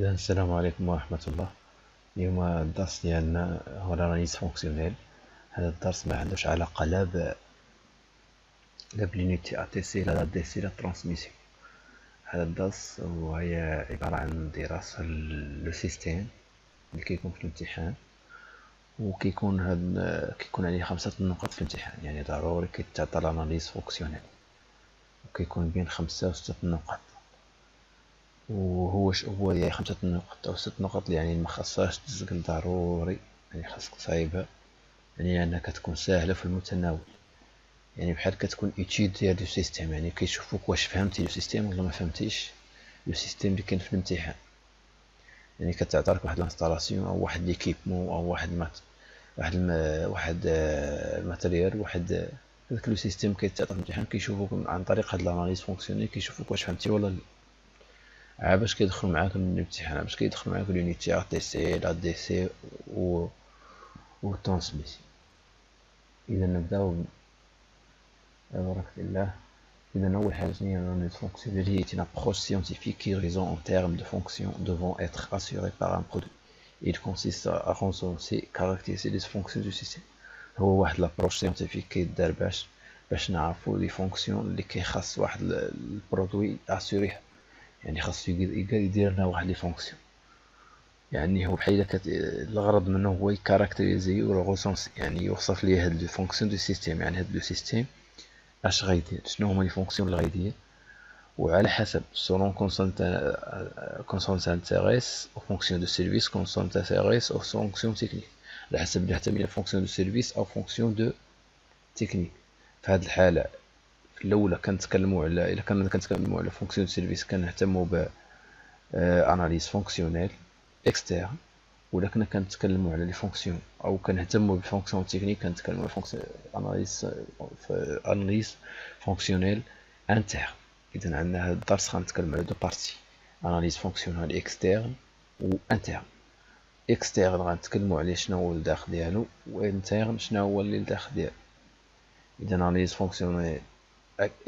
إذا السلام عليكم ورحمة الله. اليوم الدرس ديالنا هو الاناليز فونكسيونيل. هذا الدرس ما عندوش علاقة لا بلونيتي ا تي سي لا دي سي لا ترانسميسيون. هذا الدرس هي عبارة عن دراسة لو سيستيم اللي كيكون في الامتحان، كيكون عليه 5 نقط في الامتحان، يعني ضروري كيتعطى الاناليز فونكسيونيل، وكيكون بين 5 و 6 نقط. هو يعني 5 نقط أو 6 نقط، يعني ما خاصهاش تزقل ضروري، يعني خاصك تصايبها، يعني أنها كتكون ساهلة في المتناول، يعني بحال كتكون إيتيود ديال لو سيستيم، يعني كيشوفوك واش فهمتي لو سيستيم ولا ما فهمتيش لو سيستيم اللي كاين في الامتحان. يعني كتعطيك واحد لانستالاسيون أو واحد ليكيبمون أو واحد الماتريال، هذاك لو سيستيم كيتعطى في الامتحان، كيشوفوك عن طريق هاد الاناليز فونكسيونيل، كيشوفوك واش فهمتي ولا لا. باش كيدخل معاك الامتحان، باش كيدخل معاك لونيتي ا تي سي لا دي سي و الترانسميسيون. اذا نبداو بركة الله. إذا أول حاجة هي l'analyse fonctionnelle est une approche scientifique qui raisonne en termes de fonctions devant être assurées par un produit. Il consiste à recenser caractériser les fonctions du système. هو واحد لابروش سيونتيفيك كيدار باش نعرفو لي فونكسيون اللي كيخص واحد البرودوي اسوريه، يعني خاصو يدير لنا واحد لي فونكسيون. يعني هو بحال الغرض منه هو يكاركتيريزي و ريغوسونسي، يعني يوصف لي هاد لي فونكسيون دو سيستيم، يعني هاد لو سيستيم اش غيدير، شنو هما لي فونكسيون اللي غيدير، وعلى حسب selon qu'on s'intéresse aux fonctions de service, qu'on s'intéresse aux fonctions techniques، على حسب اللي اهتمينا فونكسيون دو سيرفيس او فونكسيون دو تكنيك. في هذه الحاله في الاولى كنتكلموا على، الا كنا كنتكلموا على فونكسيون دو سيرفيس كنهتموا ب اناليز فونكسيونيل اكسترن، ولا كنا كنتكلموا على لي فونكسيون او كنهتموا بالفونكسيون تكنيك كنتكلموا على فونكسيون اناليز فونكسيونيل انترن. اذا عندنا هذا الدرس غنتكلم على دو بارتي، اناليز فونكسيونيل اكسترن و انترن. اكسترن غنتكلموا على شنو هو الداخل ديالو، وانترن شنو هو اللي الداخل ديالو. اذا اناليز فونكسيونيل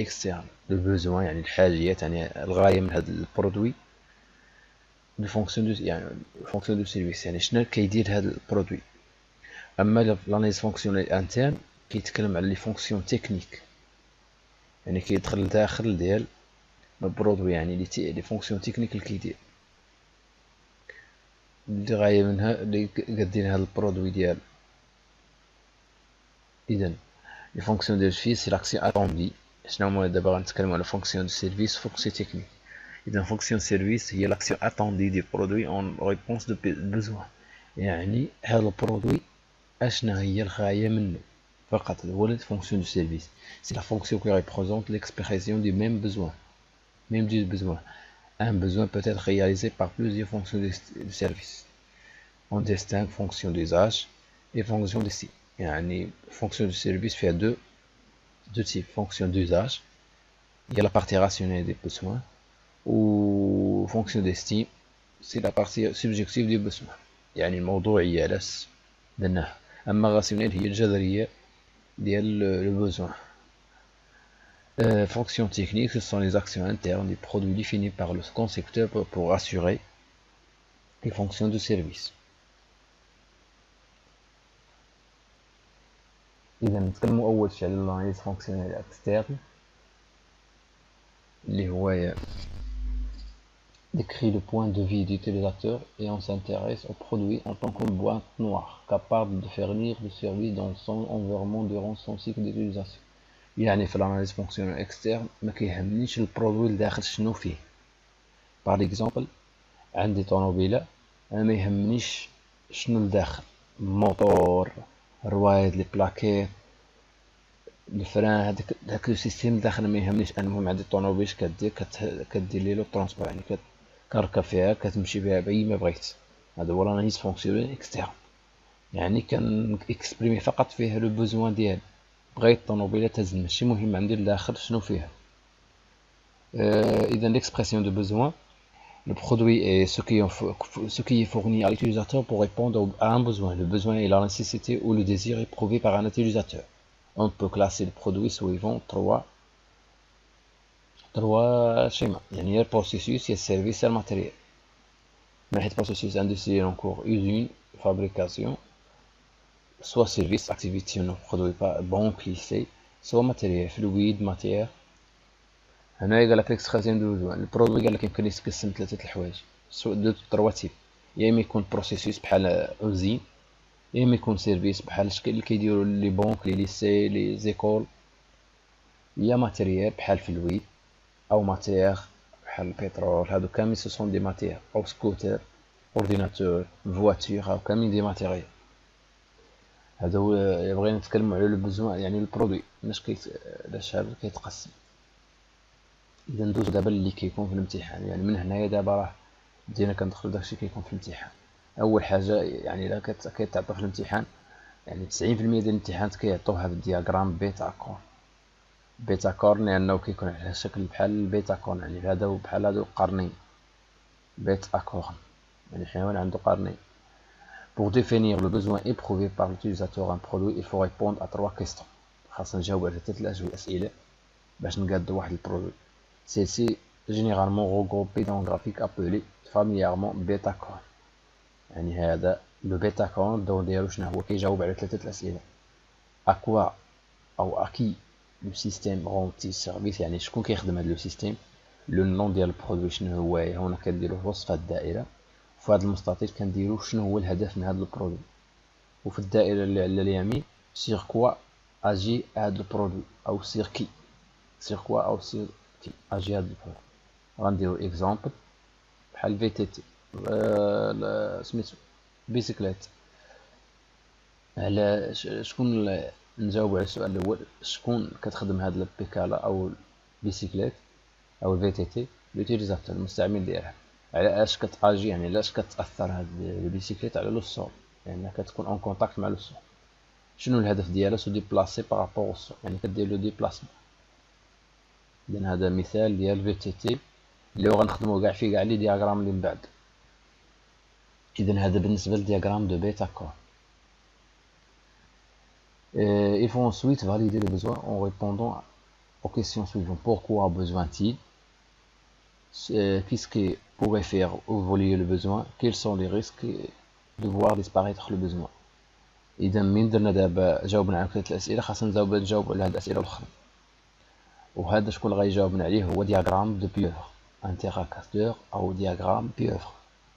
اكسترن لو بوزوان، يعني الحاجيات، يعني الغايه من هذا البرودوي. يعني فونكسيون دو سيرفيس، يعني شنو كيدير هذا البرودوي. اما لاناليز فونكسيونيل انترن كيتكلم على لي فونكسيون تكنيك، يعني كيدخل لداخل ديال البرودوي، يعني لي فونكسيون تكنيك اللي كيدير، اللي غايه منها اللي كدير هذا البرودوي ديالو. اذا لي فونكسيون ديال الفيس سي لاكسيون اتوندي. شنو هما دابا غنتكلموا على فونكسيون دو سيرفيس فونكسيون تكنيك. اذا فونكسيون سيرفيس هي لاكسيون اتوندي دي برودوي اون ريبونس دو بوزوان، يعني هذا البرودوي اشنا هي الغايه منه فقط. هو لا فونكسيون دو سيرفيس سي لا فونكسيون qui représente l'expression du même besoin, même du besoin. Un besoin peut être réalisé par plusieurs fonctions de service. On distingue fonction d'usage et fonction de style. يعني fonction de service fait deux types. Fonction d'usage, il y a la partie rationnelle des besoins, ou fonction d'estime, c'est la partie subjective des besoins. يعني الموضوعية لس درناها. أما الراسيونيل هي الجذرية ديال le besoin. Fonctions techniques, ce sont les actions internes des produits définis par le concepteur pour assurer les fonctions de service. إذا نتكلموا أول شيء على الاناليز فونكسيونيل اكسترن، اللي هو décrit le point de vue d'utilisateur et on s'intéresse au produit en tant que boîte noire capable de fournir le service dans son environnement durant son cycle d'utilisation. يعني في الاناليز فونكسيونيل اكسترن ما كيهمنيش البرودوي اللي داخل شنو فيه. باغ اكزومبل عندي طوموبيله، انا ما يهمنيش شنو الداخل، الموتور، الروايد، لي بلاكيت، الفران، هذاك لو سيستيم داخل ما يهمنيش. انا المهم عندي طوموبيل كدير لي لو ترونسبور، يعني كركب فيها كتمشي بها باي ما بغيت. هذا هو لاناليز فونكسيونيل اكسترن، يعني كان اكسبريمي فقط فيها لو بوزوان ديالي. بغيت طوموبيله تهز، ماشي مهم عندي الداخل شنو فيها. اذا l'expression de besoin, le produit est ce qui est fourni à l'utilisateur pour répondre à un besoin. Le besoin est la nécessité ou le désir éprouvé par un utilisateur. On peut classer le produit suivant trois schémas. يعني il y a le processus, il y a le service et le matériel. من حيث processus industriel en cours, usine, fabrication, soit service, activité non produit pas, banque, lycée, soit matériel, fluide, matière. هنا قال لك l'extraction de besoin. البرودوي قال لك يمكن يتقسم ثلاثة الحوايج، دو تروا تيب، يا اما يكون بروسيسوس بحال اوزين، يا اما يكون سيرفيس بحال الشكل اللي كيديروا لي بونك لي ليسي لي زيكول، يا ماتيريال بحال فلويد او ماتير بحال البترول. هادو كامل سو سون دي ماتير، او سكوتر، اورديناتور، فواتور، هاو كامل دي ماتيريال. هذا هو بغينا نتكلموا على لو بوزوان يعني البرودوي علاش هذا كيتقسم. اذا ندوزو دابا اللي كيكون في الامتحان، يعني من هنايا دابا راه بدينا كندخلو داكشي كيكون في الامتحان. اول حاجه يعني الا كيتعطى في الامتحان، يعني 90% ديال الامتحانات كيعطوها في الدياغرام بيتا كورن. بيتا كورن لانه كيكون على شكل بحال البيتا كورن، يعني هذا بحال هادو قرنين، بيتا كورن يعني حيوان عنده قرنين. Pour définir le besoin éprouvé par l'utilisateur d'un produit, il faut répondre à 3 questions. خاصنا نجاوب على 3 الأسئلة باش نقادو واحد البرودوي. Celle-ci généralement regroupée dans un graphique appelé familièrement bêta كورن. يعني هذا لو بيتا كورن الدور ديالو شنو هو؟ كيجاوب على 3 الأسئلة. à quoi أو à qui le système rend-il service، يعني شكون كيخدم هذا لو سيستيم. لو نون ديال البرودوي شنو هو، هنا كنديرو في وصف الدائرة. في هذا المستطيل كنديرو شنو هو الهدف من هذا البرودوي. وفي الدائرة اللي على اليمين sur quoi agit هذا البرودوي أو sur qui، sur quoi أو sur qui agit هذا البرودوي. غنديرو اكزامبل بحال في تي تي، سميتو بيسيكليت. على شكون نجاوب على السؤال الاول، شكون كتخدم هاد البيكالا او البيسيكليت او الفي تي تي؟ لوتيليزاتور، المستعمل ديالها. على اش كتاجي، يعني علاش كتاثر هاد البيسيكليت على لو سول، لانها يعني كتكون اون كونتاكت مع لو سول. شنو الهدف ديالها؟ سو ديبلاسي بارابور او سول، يعني كدير لو ديبلاسمون. اذا هذا مثال ديال في تي تي اللي هو غنخدمو كاع فيه كاع لي دياغرام اللي من بعد. اذا هذا بالنسبه للدياغرام دو بيتا كور. Il faut ensuite valider le besoin en répondant aux questions suivantes. Pourquoi besoin-t-il? Qu'est-ce qui pourrait faire évoluer le besoin? Quels sont les risques de voir disparaître le besoin? إذا من درنا دابا جاوبنا على 3 الأسئلة، خاصنا نجاوب على هاد الأسئلة الأخرى. وهذا شكون اللي غيجاوبنا عليه هو diagramme de pieuvre، interrogateur أو diagramme pieuvre.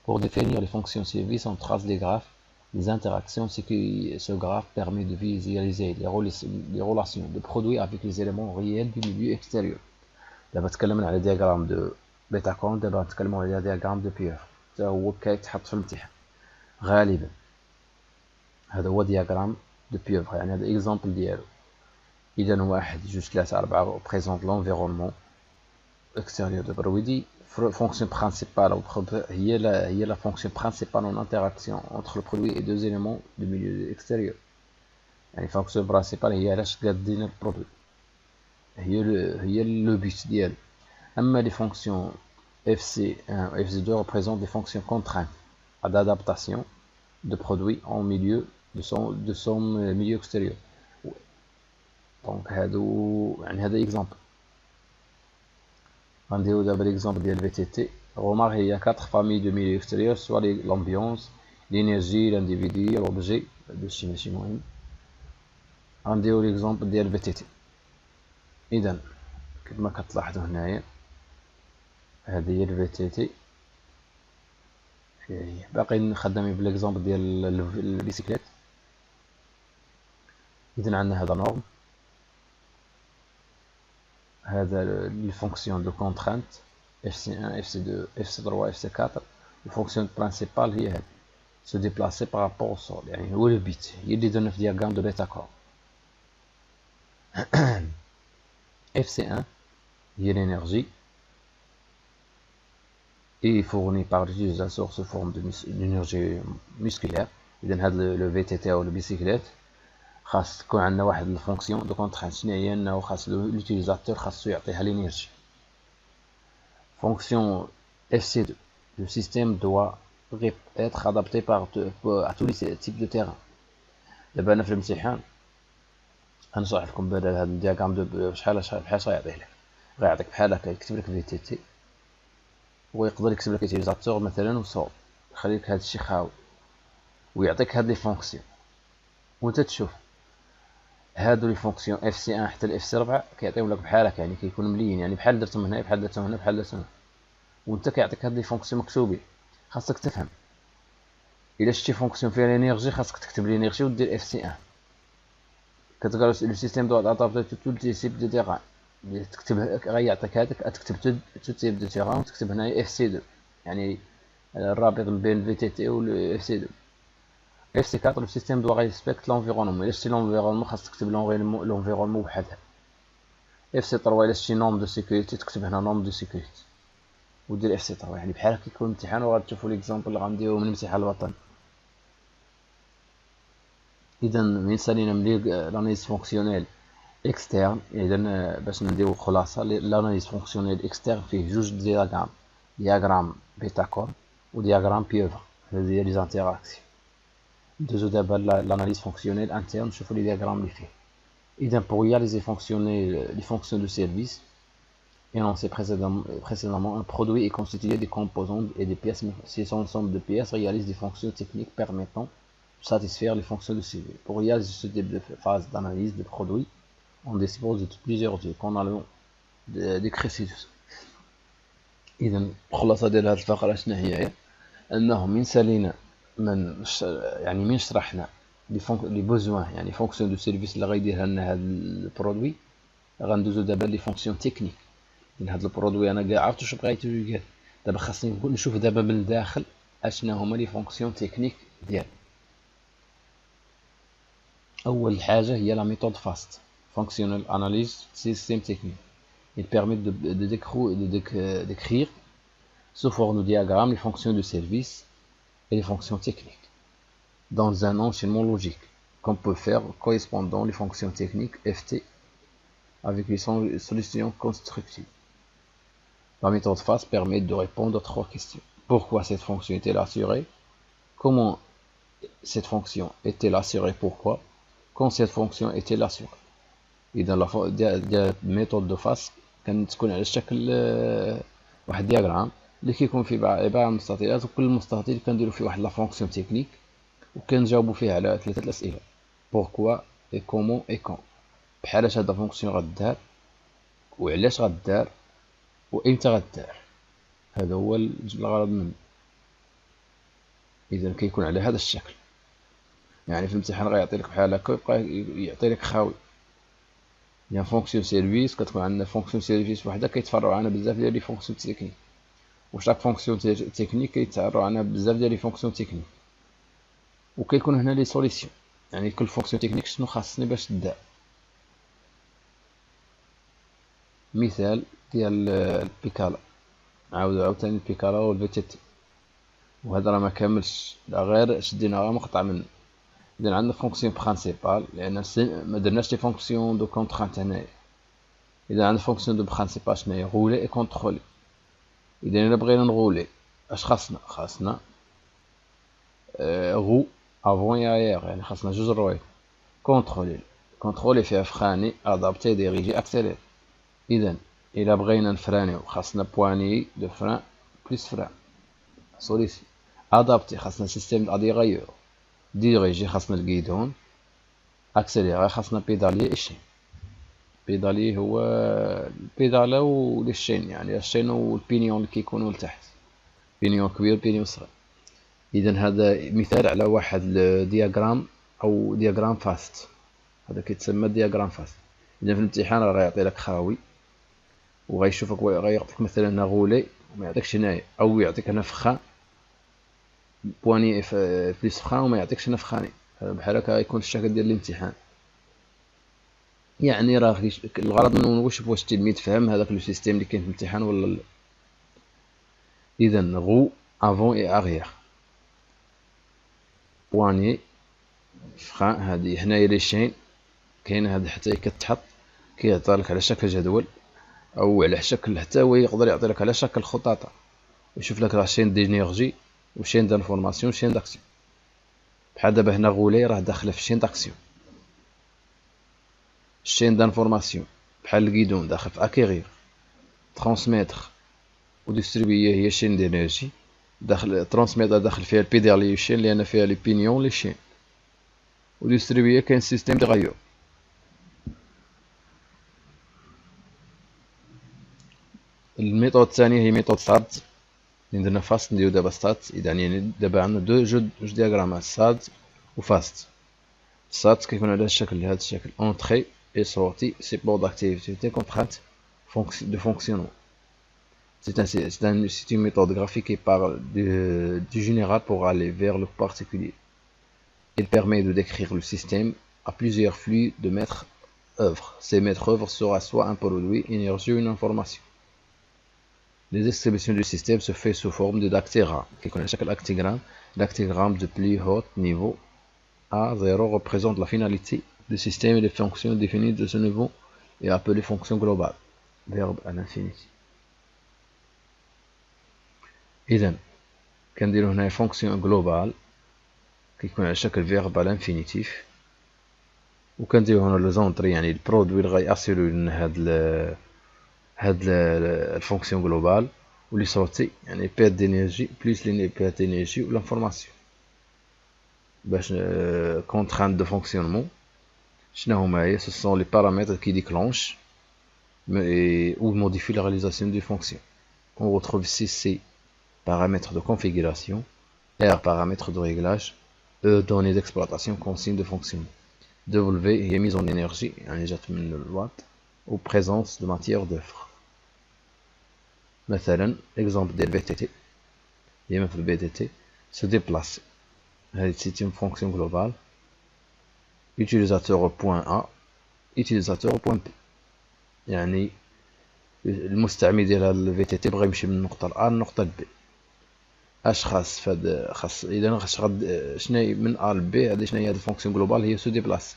Pour définir les fonctions services, on trace des graphes les interactions. Ce graphe permet de visualiser les relations de produits avec les éléments réels du milieu extérieur. دابا تكلمنا على diagramme de بيتا كورن، دابا نتكلموا على diagramme de pieuvre، حتى هو كيتحط في الامتحان غالبا. هذا هو diagramme de pieuvre، يعني هذا اكزامبل ديالو. إذا 1 2 3 4 présente l'environnement extérieur de produit. Fonction principale هي la fonction principale en interaction entre le produit et 2 éléments du milieu extérieur. يعني fonction principale هي علاش قادين البرودوي، هي لو بيت ديالو. اما les fonctions FC1 et FC2 représentent des fonctions contraintes d'adaptation de produit en milieu de son milieu extérieur. Donc هادو يعني هذا exemple. غنديرو دابا ليكزامبل ديال في تي تي. Remarque il y a 4 familles de milieux extérieurs, soit l'ambiance, l'énergie, l'individu, l'objet. هادشي ماشي مهم. غنديرو ليكزامبل ديال في تي تي. اذا كما كتلاحظوا هنايا هذه هي الفي تي تي. باقي خدامين بالاكزامبل ديال البيسيكليت. اذا عندنا هذا نورم، هذا les fonctions de contrainte FC1 FC2 FC3 FC4. les fonctions principales هي هذه se déplacer par rapport au sol، يعني هو لو بيت، هي اللي درنا في diagramme de bêta كور. FC1 هي l'énergie et fournie par l'utilisateur sous forme d'énergie musculaire. إذا هذا لو VTT أو البيسيكليت خاص تكون عندنا واحد الفونكسيون دو كونترانت، شنو هي؟ انه خاص لوتيليزاتور خاصو يعطيها لينيرجي. فونكسيون FC2 le système doit être adapté à tous les types de terrain. دابا انا في الامتحان غنشرح لكم بدل هذا الدياغرام دو بحال غيعطيه لك، غيعطيك بحال هكا يكتب لك في تي تي ويقدر يكتب لك يوتيليزاتور مثلا وصول. خليك هادشي خاوي ويعطيك هاد لي فونكسيون وانت تشوف هادو لي فونكسيون اف سي 1 حتى الاف سي 4 كيعطيهم لك بحال هكا، يعني كيكونوا مليين، يعني بحال درتهم هنا بحال درتهم هنا بحال درتهم هنا، وانت كيعطيك هاد لي فونكسيون مكتوبين. خاصك تفهم الا شتي فونكسيون فيها لينيرجي خاصك تكتب لينيرجي ودير اف سي 1. كتلقى لو سيستيم دو ادابتي تو تيب دو تيران، تكتب غيعطيك هذاك تكتب تو تيب دو تيران وتكتب هنايا اف سي 2، يعني الرابط بين في تي تي و اف سي 2. اف سي 4 لو سيستيم دو ريسبكت لونفيرونمون، الا شتي لونفيرونمون خاصك تكتب لونفيرونمون بوحدها. اف سي 3 الا شتي نوم دو سيكوريتي تكتب هنا نوم دو سيكوريتي ودير اف سي 3. يعني بحال هكا يكون امتحان وغتشوفوا ليكزامبل اللي غنديرو من الامتحان الوطني. اذا من سالينا ملي لاناليز فونكسيونيل اكسترن، اذا باش نديرو خلاصه لاناليز فونكسيونيل اكسترن فيه جوج دياغرام بيتاكور و دياغرام بيوفر، هذه هي لي زانتيراكسيون. ندوزو دابا لاناليز فونكسيونيل انترن نشوفو لي دياغرام اللي فيه. اذا pour réaliser les fonctions de service énoncées précédemment, un produit est constitué des composants et des pièces. Ces ensembles de pièces réalisent des fonctions techniques permettant de satisfaire les fonctions de service. Pour réaliser ce type de phase d'analyse de produit, on dispose de plusieurs outils qu'on allons décrire ci-dessous. إذا الخلاصة ديال هاد الفقرة شنو هي؟ أنه من سالينا يعني من شرحنا لي بوزوان، يعني فونكسيون دو سيرفيس اللي غيديرها لنا هاد البرودوي، غندوزو دابا لي فونكسيون تكنيك ديال هاد البرودوي. انا كاع عرفت واش بغيتو يقال، دابا خاصني نشوف دابا من الداخل اشنا هما لي فونكسيون تكنيك ديال. اول حاجه هي لا ميثود فاست فونكسيونال اناليز سيستيم تكنيك. il permet d'écrire sous forme de diagramme les fonctions de service et les fonctions techniques dans un enchaînement logique qu'on peut faire correspondant les fonctions techniques FT avec les solutions constructives. La méthode FAST permet de répondre à 3 questions. Pourquoi cette fonction est-elle assurée? Comment cette fonction est-elle assurée? Pourquoi? Quand cette fonction est-elle assurée? إذا la méthode de FAST كانت تكون على شكل واحد دياغرام اللي كيكون فيه عبارة عن مستطيلات، وكل مستطيل كنديرو فيه واحد لا فونكسيون تكنيك وكنجاوبو فيه على 3 الأسئلة: pourquoi et comment et quand. بحال اش هاد فونكسيون غدار وعلاش غدار وامتى غدار. هذا هو الغرض منه. اذا كيكون على هذا الشكل، يعني في الامتحان غيعطي لك بحال هكا ويبقى يعطي لك خاوي. يعني فونكسيون سيرفيس كتكون عندنا فونكسيون سيرفيس وحده كيتفرعوا عنها بزاف ديال لي فونكسيون تكنيك، وشاك فونكسيون تكنيك كيتفرعوا عنها بزاف ديال لي فونكسيون تكنيك، وكيكون هنا لي سوليسيون، يعني كل فونكسيون تكنيك شنو خاصني باش تدار. مثال ديال البيكالا، عاوتاني البيكالا والفي تي تي، وهذا راه ما كاملش، لا غير شدينا غير مقطع منه. اذا عندنا فونكسيون برينسيبال لان ما درناش لي فونكسيون دو كونترانت هنايا. اذا عندنا فونكسيون دو برينسيبال شنو هي؟ غولي اي كونترولي. اذا الا بغينا نغولي اش خاصنا غو افون اي اير، يعني خاصنا جوج روايح. كونترولي فيها فخاني، ادابتي، ديريجي، اكسيلير. اذا الا بغينا نفرانيو خاصنا بواني دو فران بلس فران سوليسيون. ادابتي خاصنا سيستيم اديغيور. ديريجي خاصنا الكيدون. اكسيليري خاصنا بيدالي الشين. بيدالي هو البيدالا ولي الشين، يعني الشين والبينيون اللي كيكونوا لتحت، بينيون كبير بينيون صغير. اذا هذا مثال على واحد دياغرام او دياغرام فاست، هذا كيتسمى دياغرام فاست. اذا في الامتحان راه غيعطي لك خاوي وغيشوفك غيعطيك مثلا هنا غولي وما يعطيكش هنايا، او يعطيك هنا فخان بواني بليس فخان وما يعطيكش هنا فخاني. بحال هكا غيكون الشكل ديال الامتحان. يعني راه الغرض منه نشوف واش التلميذ فهم هذاك لو سيستيم اللي كاين في الامتحان ولا لا. اذا غو افون اي اغيير، بواني فخان. هذه هنايا لي شين كاين، هذا حتى كتحط كيعطي لك على شكل جدول او على شكل، حتى هو يقدر يعطي لك على شكل خطاطه، يشوف لك راه شين دينيرجي وشين دانفورماسيون وشين داكسيون. بحال دابا هنا غولي راه داخله في شين داكسيون، الشين دانفورماسيون بحال الكيدون داخل في اكيغير، ترانسميتر وديستريبيي هي شين دينيرجي، داخل ترانسميتر داخل فيها البي ديال لي شين لان فيها لي بينيون لي شين، وديستريبيا كاين سيستيم تغير. الميثود الثانيه هي ميثود ساد اللي درنا فاست نديرو دابا ستات. يعني دابا عندنا جوج دياغرامات ساد وفاست. سات كيكون على الشكل هذا الشكل entrée et sortie, support d'activité, contrainte de fonctionnement. C'est une méthode graphique qui parle du général pour aller vers le particulier. Il permet de décrire le système à plusieurs flux de maître-œuvre. Ces maîtres-œuvre sera soit un produit, une énergie ou une information. Les distributions du système se fait sous forme de dactylogrammes, qui connaît chaque actigramme. L'actigramme de plus haut niveau A0 représente la finalité du système et les fonctions définies de ce niveau et appelées fonction globale. Verbe à l'infinitif. إذا كنديرو هنا fonction globale كيكون على شكل verbe à l'infinitif، وكنديرو هنا لو زونطري يعني البرودوي اللي غيأسيرو لنا هاد الفونكسيون globale، واللي صوتي يعني بيرد دينيرجي بليس لي بيرد دينيرجي و لانفورماسيون باش contrainte de fonctionnement. شنو هما هي؟ ce sont les paramètres qui déclenchent ou modifient la réalisation d'une fonction. On retrouve ici C paramètres de configuration, R paramètres de réglage, E données d'exploitation, consignes de fonctionnement, W هي mise en énergie يعني جات من الوات ou présence de matière d'œuvre. مثلا exemple ديال VTT هي مثل VTT se déplacer. C'est une fonction globale. Utilisateur au point A, utilisateur au point B. يعني المستعمل ديال هاد ال VTT بغى يمشي من النقطة A للنقطة B. اش خاص فهاد خاص اذا خاص شنو من A ل B. هادي شنو هي هاد الفونكسيون globale؟ هي سو ديبلاس.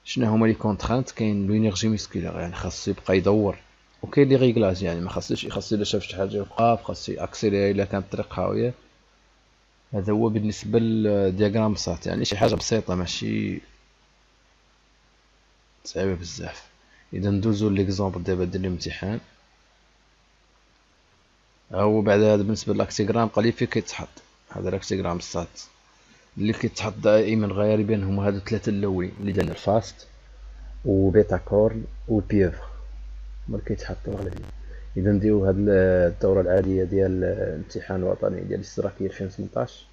شنو هما لي كونترانت؟ كاين لونيرجي ميسكولير يعني خاصو يبقى يدور، وكاين لي ريغلاج يعني ما خاصوش الا شاف شي حاجه يوقف، خاصو اكسيليري الا كانت الطريق خاويه. هذا هو بالنسبه للدياغرام سات، يعني شي حاجه بسيطه ماشي صعيبه بزاف. اذا ندوزو ليكزامبل دابا ديال الامتحان. هو بعد هذا بالنسبه للاكتيغرام قليل فيه كيتحط هذا الاكتيغرام سات اللي كيتحط دائما غالبا هما هادو الثلاثه الاولين اللي درنا الفاست وبيتا كورن والبيفر هما اللي كيتحطوا غالبا. اذا نديرو هاد الدوره العاديه ديال الامتحان الوطني ديال الاستدراكيه 2018.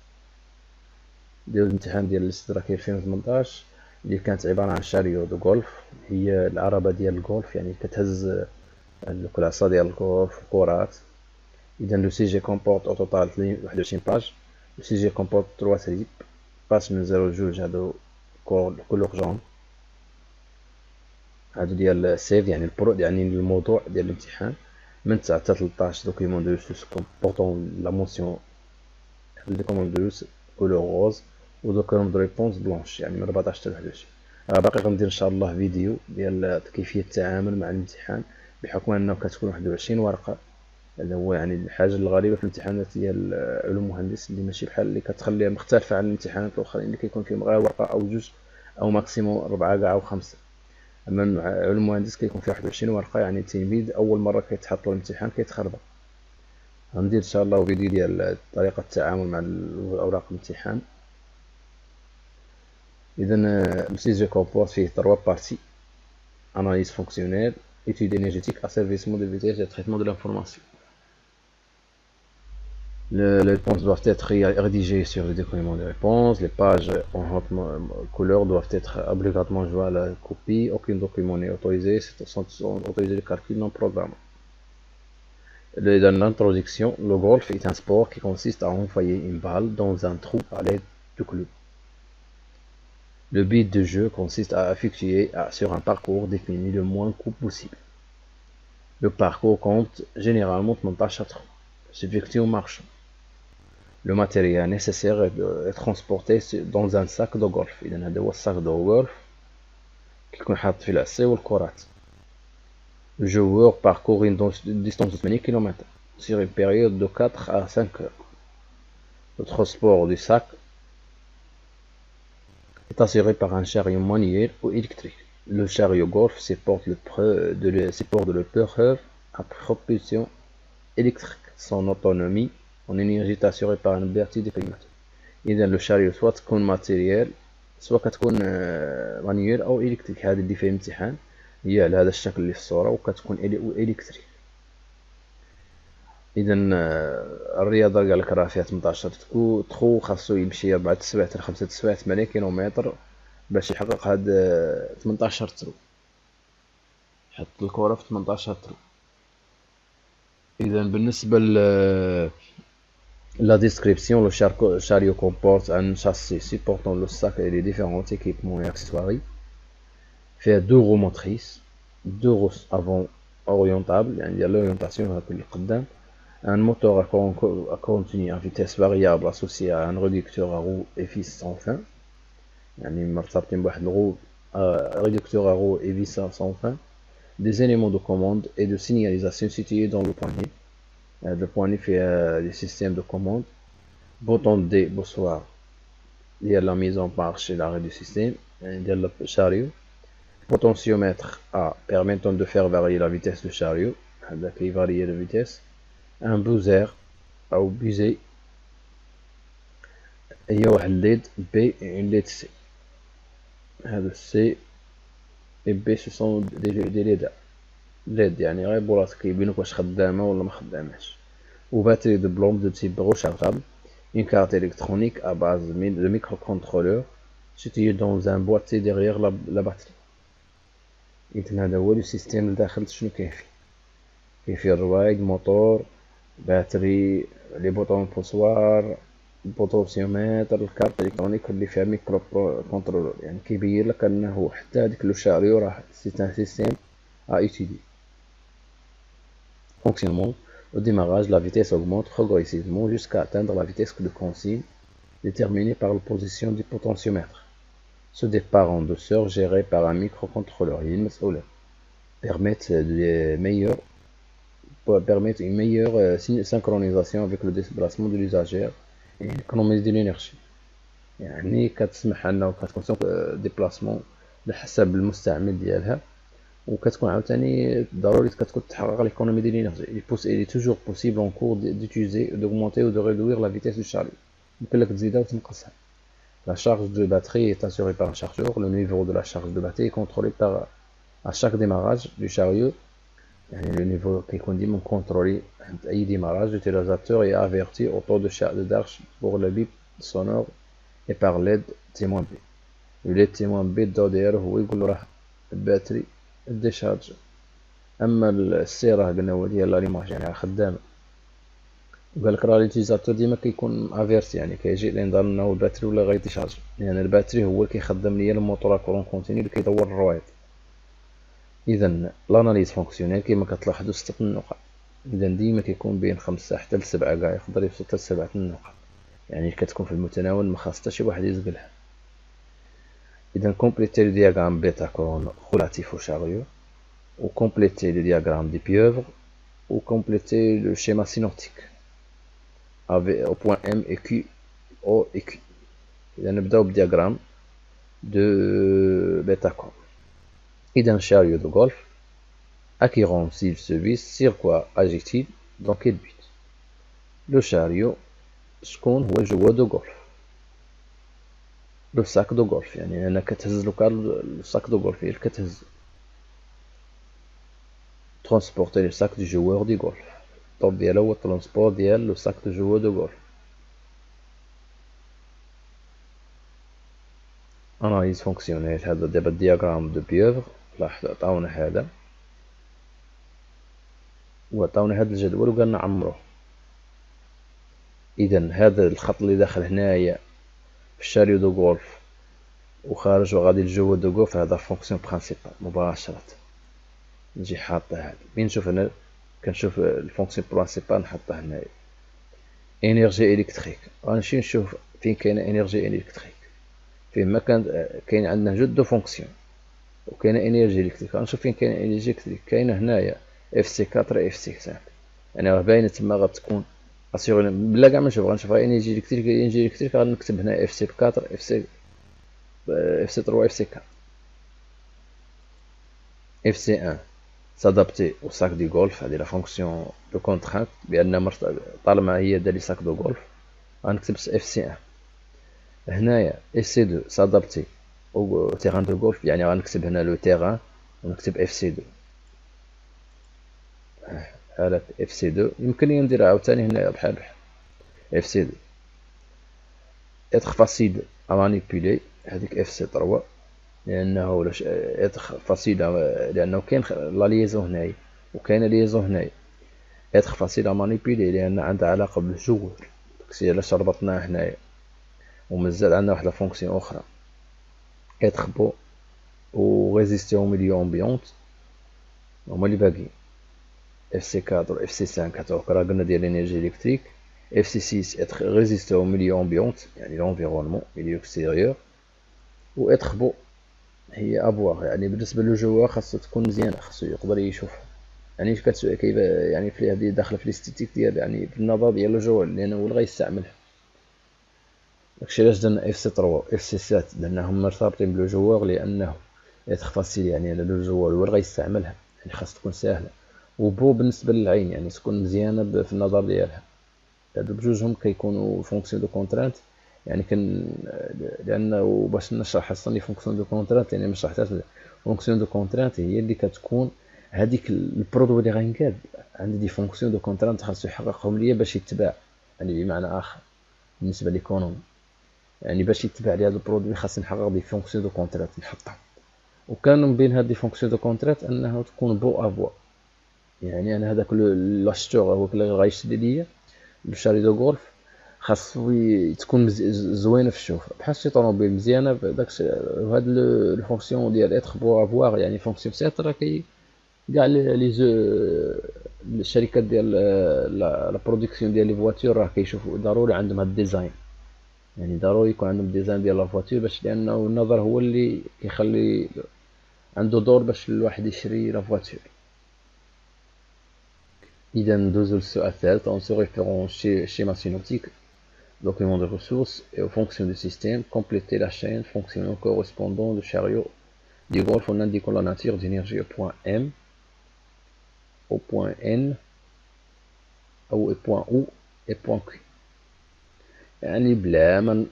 نديرو الامتحان ديال الاستدراكيه 2018 اللي كانت عباره عن شاريو دو غولف، هي العربه ديال الغولف يعني كتهز الكلعصه ديال الغولف وكرات. إذا لو سي جي كومبورت أو توتال 21 باج. لو سي جي كومبورت 3 سريب باس من 0 ل 2 هادو كولور جون، هادو ديال سيف يعني يعني الموضوع ديال الامتحان. من 9 حتى 13 دوكيمون دو سوس كومبورتون لا موسيون دوكيمون دو كولور روز و دوكيمون دو ريبونس بلونش يعني من 14 حتى 21. باقي غندير ان شاء الله فيديو ديال كيفيه التعامل مع الامتحان بحكم انه كتكون 21 ورقه. هذا هو يعني الحاجه الغريبه في الامتحانات ديال علوم مهندس اللي ماشي بحال اللي كتخليها مختلفه عن الامتحانات الاخرين اللي كيكون فيهم غير ورقه او جوج او ماكسيموم 4 كاع او 5. اما علوم مهندس كيكون فيه 21 ورقه يعني التلميذ اول مره كيتحط له الامتحان كيتخربق. غندير ان شاء الله فيديو ديال طريقه التعامل مع اوراق الامتحان. اذا السي جي كومبورت فيه 3 بارتي: analyse fonctionnelle, étude énergétique, asservissement de vitesse et traitement de l'information. Les réponses doivent être rédigées sur les documents de réponse. Les pages en haute couleur doivent être obligatoirement jouées à la copie. Aucun document n'est autorisé, sont autorisés les calculs non programmés. Dans l'introduction, le golf est un sport qui consiste à envoyer une balle dans un trou à l'aide du clou. Le but du jeu consiste à effectuer sur un parcours défini le moins court possible. Le parcours compte généralement 18 trous. S'effectue en marchant. Le matériel nécessaire est transporté dans un sac de golf. إذا هذا هو الساك دو golf كيكون حاط فيه العصي والكرات. Le joueur parcourt une distance de 80 km sur une période de 4 à 5 heures. Le transport du sac est assuré par un chariot manuel ou électrique. Le chariot golf supporte le preuve à propulsion électrique. Son autonomie اون انرجي تاسيغي باغ ان بيرتي دي كليماتور. اذا لو شاريو سوا تكون ماتيريال سوا كتكون مانيوال او الكتريك. هذا اللي فيه الامتحان هي على هذا الشكل اللي في الصوره وكتكون الكتريك. اذا الرياضه قال لك راه فيها 18 تخو خاصو يمشي 4 تسبيعات ل 5 تسبيعات 8 كيلومتر باش يحقق هاد 18 ترو. حط الكره في 18 ترو. اذا بالنسبه la description, le chariot comporte un châssis supportant le sac et les différents équipements et accessoires. Fait deux roues motrices, deux roues avant orientables, il y a l'orientation un moteur à continu à vitesse variable associé à un réducteur à roues et vis sans fin. يعني مرتبطين بواحد الغو réducteur à roues et vis sans fin. Des éléments de commande et de signalisation situés dans le poignet. Le poignet fait des systèmes de commande. Bouton D بوصوار ديال la mise en marche et l'arrêt du système ديال le chariot. Potentiomètre A permettant de faire varier la vitesse du chariot. هذا كيفاريي la vitesse. Un buzzer أو buzzer. هي واحد LED B et une LED C. هذا C et B ce sont des LED. LED يعني غير بولات كيبينوك واش خدامة ولا ما خداماش. Ou batterie de blonde de type rechargeable. Une carte électronique à base de microcontrôleur située dans un boîtier derrière la batterie. إذن هذا هو السيستم لداخل شنو كاين فيه الروايد موتور باتري لي بوطون بوسوار البوتونسيومتر الكارت الكترونيك اللي فيها ميكرو كنترولور. يعني كيبين لك انه حتى هذيك لو شاريو راه سي ان سيستيم ا ايتيدي. Fonctionnement. Au démarrage, la vitesse augmente progressivement jusqu'à atteindre la vitesse de consigne déterminée par la position du potentiomètre. Ce départ en douceur géré par un microcontrôleur permettent une meilleure synchronisation avec le déplacement de l'usager et une économie de l'énergie. يعني كتسمح انه كتكون ديبلاسمون على حسب المستعمل ديالها وكتكون عاوتاني ضروري كتكون تحقق l'économie de l'énergie. Il est toujours possible en cours d'utiliser, d'augmenter ou de réduire la vitesse du chariot. يمكن لك تزيدها وتنقصها. La charge de batterie est assurée par un chargeur. Le niveau de la charge de batterie est contrôlé par à chaque démarrage du chariot. يعني le niveau كيكون ديما contrôlé عند أي démarrage. L'utilisateur est averti au taux de charge pour le bip sonore et par LED témoin B. Le LED témoin B ديالو هو يقول له راه الباتري ديشارج. اما السي راه قلنا هو ديال لاليماج يعني خدامه. وقال لك راه ليوتيزاتور ديما كيكون افيرتي يعني كيجي الانذار انه الباتري ولا غيديشارج. يعني الباتري هو اللي كيخدم ليا الموتور كورون كونتينيو اللي كيدور الروايد. اذا لاناليز فونكسيونيل كما كتلاحظوا 6 النقط. اذا ديما كيكون بين 5 حتى ل 7 كاع يقدر يوصل حتى ل 7 النقط. يعني كتكون في المتناول ما خاص حتى شي واحد يزقلها. اذا كومبليتي لو دياغرام بيتا كورون relatif au chariot ou compléter le diagramme des pieuvres ou compléter le schéma synoptique avec au point M et Q O et Q. إذا نبداو بالدياغرام de Betacor. إذا chariot de golf à qui rend-il service, sur quoi agit-il, dans quel but? Le chariot شكون هو الجواد دو golf. لو ساك دو golf يعني أنا كتهز لو الساك دو golf هي اللي كتهز. Transporter le sac du joueur du golf. الطوب ديالو هو الترونسبور ديال لو ساك دو joueur دو golf. اناليز فونكسيونيل. هذا دابا الدياغرام دو بيوفر لاحظوا عطاونا هذا وعطاونا هذا الجدول وقال نعمروه. اذا هذا الخط اللي داخل هنايا في الشاريو دو غولف وخارج وغادي الجو دو غولف هذا فونكسيون برينسيبال مباشره. نجي حاطه هذا بين نشوف هنا كنشوف الفونكسيون برينسيبال نحطها هنايا. انرجي الكتريك غنمشي نشوف فين كاينه انرجي الكتريك. فين ما كاين عندنا جوج دو فونكسيون وكاينه انرجي الكتريك. غنشوف فين كاينه انرجي الكتريك. كاينه هنايا اف سي 4 اف سي 5 يعني راه باينه تما غتكون اسيغ بلا كاع ما نشوف. غنشوف انرجي الكتريك غنكتب هنا اف سي 4 اف سي 3 اف سي 4 اف سي 1 سادابتي او ساك دي غولف. هذه لا فونكسيون دو كونترانت بان طالما هي دالي ساك دو غولف غنكتب اف سي 1. هنايا اف سي 2 سادابتي او تيران دو غولف، يعني غنكتب هنا لو تيران ونكتب اف سي 2. هذاك اف سي 2 يمكن لي ندير عاوتاني هنايا بحال اف سي 2 اتر فاسيل ا مانيبيلي. هذيك اف سي 3 لانه اتر فاسيل لانه كاين لا ليزون هنايا وكاينه ليزون هنايا. اتر فاسيل ا مانيبيلي لان عندها علاقه بالجوور، داكشي علاش ربطناه هنايا. ومازال عندنا واحد لا فونكسيون اخرى اتر بو و ريزيستي او ميليو امبيونت، هما اللي باقيين. اف سي 4 و اف سي 5 حتى راه قلنا ديال الانرجي الكتريك. اف سي 6 اتر ريزيستي او ميليو امبيونت يعني لونفيرونمون ميليو اكستيريور. و اتر بو هي ابوار، يعني بالنسبه للجوار خاصها تكون مزيانه، خاصو يقدر يشوفها. يعني كيبان يعني في هذه داخله في الاستيتيك ديال يعني في النظر ديال الجوار لانه هو اللي غيستعملها. داكشي علاش درنا اف سي 3 اف سي 7 لانهم مرتبطين بالجوار، لانه اتر فاسيل يعني على الجوار هو اللي غيستعملها، يعني خاص تكون ساهله. وبو بالنسبه للعين يعني تكون مزيانه في النظر ديالها. هادو بجوجهم كيكونوا فونكسيون دو كونترانت، يعني لانه باش نشرح اصلا فونكسيون دو كونترانت يعني ما شرحتهاش. فونكسيون دو كونترانت هي اللي كتكون هذيك البرودوي اللي غنقاد عندي دي فونكسيون دو كونترانت خاصو يحققهم ليا باش يتباع، يعني بمعنى اخر بالنسبه ليكونومي يعني باش يتباع لي هذا البرودوي خاص نحقق دي فونكسيون دو كونترانت نحطهم. وكان من بين هاد دي فونكسيون دو كونترانت انه تكون بو افوا، يعني انا هذاك لاشتور هو اللي غيشري ليا بالشاري دو غولف خاصو تكون زوينه في الشوف بحال شي طوموبيل مزيانه بداكشي. وهاد لو فونكسيون ديال اتر بو افوار يعني فونكسيون سيت راه كاع لي الشركات ديال لا برودكسيون ديال لي فواتور راه كيشوفوا ضروري عندهم هاد الديزاين، يعني ضروري يكون عندهم ديزاين ديال لا فواتور باش لانه النظر هو اللي كيخلي عنده دور باش الواحد يشري لا فواتور. إذا ندوزو للسؤال الثالث. en se référant au schéma synoptique, document de ressources et aux fonctions du système, compléter la chaîne fonctionnant correspondant du chariot du Golfe en indiquant la nature d'énergie au point M, au point N, au point O et point Q. يعني بلا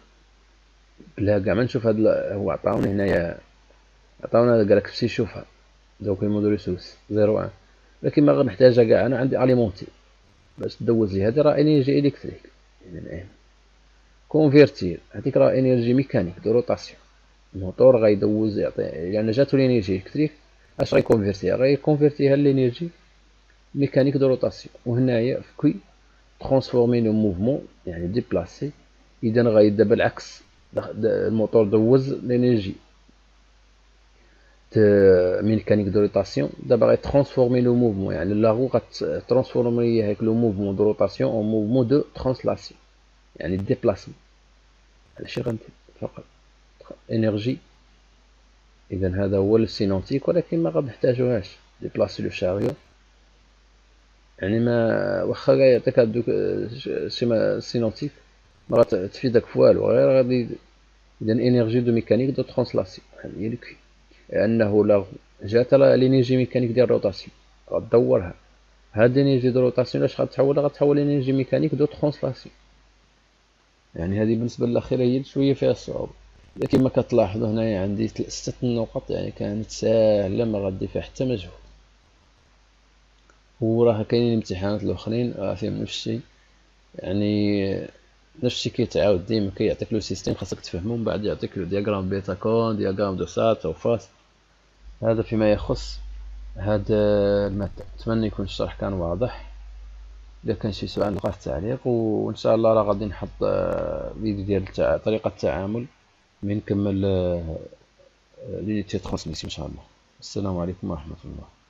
كاع ما نشوف هاد هو عطاوني هنايا عطاونا قالك شي شوفها دوكيمون دو ريسورس 01، لكن ما غنحتاجها كاع. انا عندي اليمونتي باش تدوز لي هذه راه انرجي الكتريك يعني كونفيرتير، هذيك راه انرجي ميكانيك دو روتاسيون. الموتور غيدوز يعطي يعني جاتو الانرجي الكتريك اش غيكونفيرتيها لانرجي ميكانيك دو روتاسيون. وهنايا في كوي ترانسفورمي لو موفمون يعني ديبلاسي. اذا غيدابا العكس، الموتور دوز الانرجي ميكانيك دو روتاسيون، دابا غيترانسفورمي لو موفمون يعني لا رو غترانسفورمي هاك لو موفمون دو روتاسيون اون موفمون دو ترانسلاسيون يعني ديبلاسمون. هادشي غندير فقط انرجي. اذا هذا هو السينونتيك، ولكن ما غنحتاجوهاش ديبلاسي لو شاريو يعني ما واخا يعطيك هادوك السيما سينونتيك ما غتفيدك فوالو غير غادي. اذا انرجي دو ميكانيك دو ترانسلاسيون هذه هي الكوي، لانه لا جات الانرجي ميكانيك ديال الروتاسيون غدورها. هاد الانرجي دو روتاسيون اش غتحول انرجي ميكانيك دو ترانسلاسيون. يعني هذه بالنسبه للاخيره هي شويه فيها الصعوبه، لكن ما كتلاحظوا هنايا عندي 6 نقط يعني كانت ساهله ما غادي فيها حتى مجهود. وراه كاينين الامتحانات الاخرين فيهم نفس الشيء، يعني نفس الشيء كيتعاود ديما كيعطيك لو سيستيم خاصك تفهمو، من بعد يعطيك لو دياغرام بيتا كون دياغرام دو سات او فاس. هذا فيما يخص هذا المادة. نتمنى يكون الشرح كان واضح. اذا كان شي سؤال نلقاه في التعليق، وان شاء الله راه غادي نحط فيديو ديال طريقه التعامل من نكمل لونيتي ترانسميسيون ان شاء الله. السلام عليكم ورحمه الله.